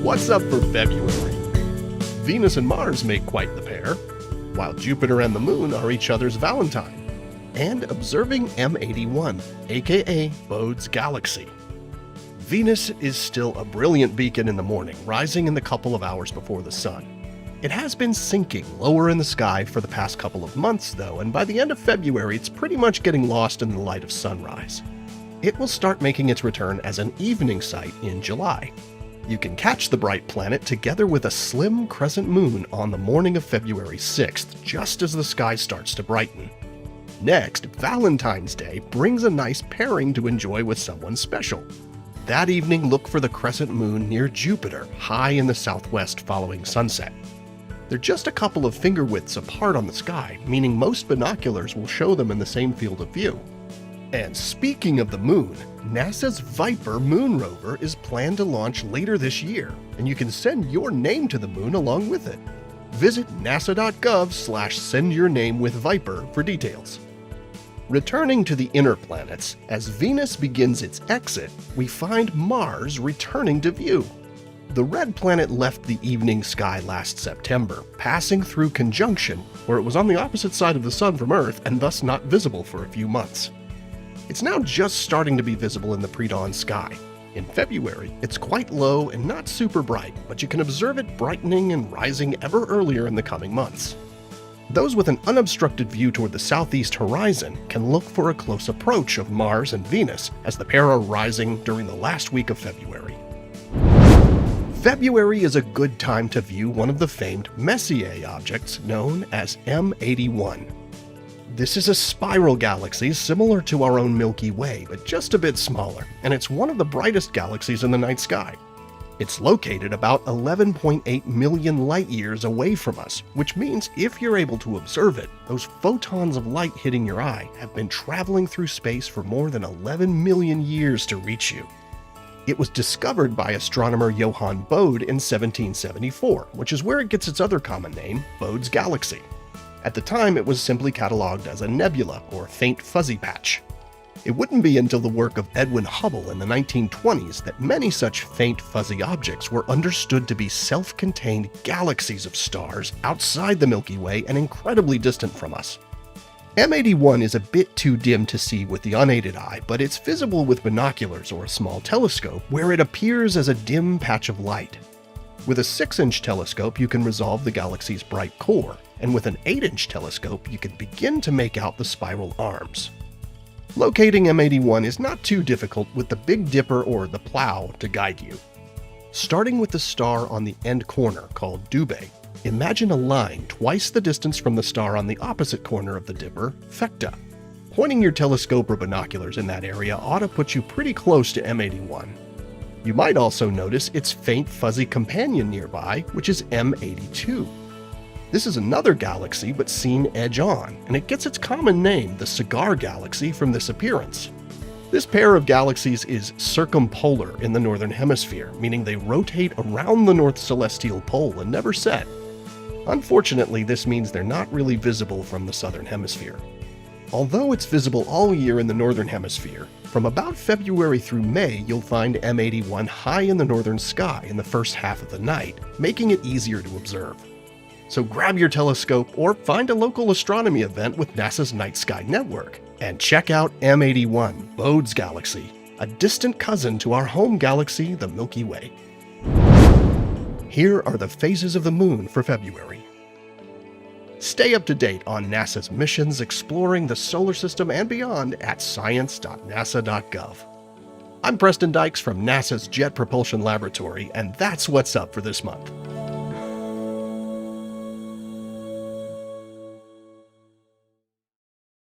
What's up for February? Venus and Mars make quite the pair, while Jupiter and the Moon are each other's Valentine. And observing M81, aka Bode's Galaxy. Venus is still a brilliant beacon in the morning, rising in the couple of hours before the Sun. It has been sinking lower in the sky for the past couple of months though, and by the end of February it's pretty much getting lost in the light of sunrise. It will start making its return as an evening sight in July. You can catch the bright planet together with a slim crescent moon on the morning of February 6th, just as the sky starts to brighten. Next, Valentine's Day brings a nice pairing to enjoy with someone special. That evening, look for the crescent moon near Jupiter, high in the southwest following sunset. They're just a couple of finger widths apart on the sky, meaning most binoculars will show them in the same field of view. And speaking of the moon, NASA's Viper moon rover is planned to launch later this year, and you can send your name to the moon along with it. Visit nasa.gov/sendyournamewithviper for details. Returning to the inner planets, as Venus begins its exit, we find Mars returning to view. The red planet left the evening sky last September, passing through conjunction, where it was on the opposite side of the Sun from Earth and thus not visible for a few months. It's now just starting to be visible in the pre-dawn sky. In February, it's quite low and not super bright, but you can observe it brightening and rising ever earlier in the coming months. Those with an unobstructed view toward the southeast horizon can look for a close approach of Mars and Venus as the pair are rising during the last week of February. February is a good time to view one of the famed Messier objects known as M81. This is a spiral galaxy similar to our own Milky Way, but just a bit smaller, and it's one of the brightest galaxies in the night sky. It's located about 11.8 million light-years away from us, which means if you're able to observe it, those photons of light hitting your eye have been traveling through space for more than 11 million years to reach you. It was discovered by astronomer Johann Bode in 1774, which is where it gets its other common name, Bode's Galaxy. At the time, it was simply cataloged as a nebula, or faint fuzzy patch. It wouldn't be until the work of Edwin Hubble in the 1920s that many such faint fuzzy objects were understood to be self-contained galaxies of stars outside the Milky Way and incredibly distant from us. M81 is a bit too dim to see with the unaided eye, but it's visible with binoculars or a small telescope where it appears as a dim patch of light. With a 6-inch telescope, you can resolve the galaxy's bright core, and with an 8-inch telescope, you can begin to make out the spiral arms. Locating M81 is not too difficult with the Big Dipper or the Plow to guide you. Starting with the star on the end corner called Dubhe, imagine a line twice the distance from the star on the opposite corner of the Dipper, Phecda. Pointing your telescope or binoculars in that area ought to put you pretty close to M81. You might also notice its faint fuzzy companion nearby, which is M82. This is another galaxy but seen edge-on, and it gets its common name, the Cigar Galaxy, from this appearance. This pair of galaxies is circumpolar in the northern hemisphere, meaning they rotate around the north celestial pole and never set. Unfortunately, this means they're not really visible from the southern hemisphere. Although it's visible all year in the northern hemisphere, from about February through May you'll find M81 high in the northern sky in the first half of the night, making it easier to observe. So grab your telescope or find a local astronomy event with NASA's Night Sky Network and check out M81, Bode's Galaxy, a distant cousin to our home galaxy, the Milky Way. Here are the phases of the moon for February. Stay up to date on NASA's missions exploring the solar system and beyond at science.nasa.gov. I'm Preston Dykes from NASA's Jet Propulsion Laboratory, and that's what's up for this month.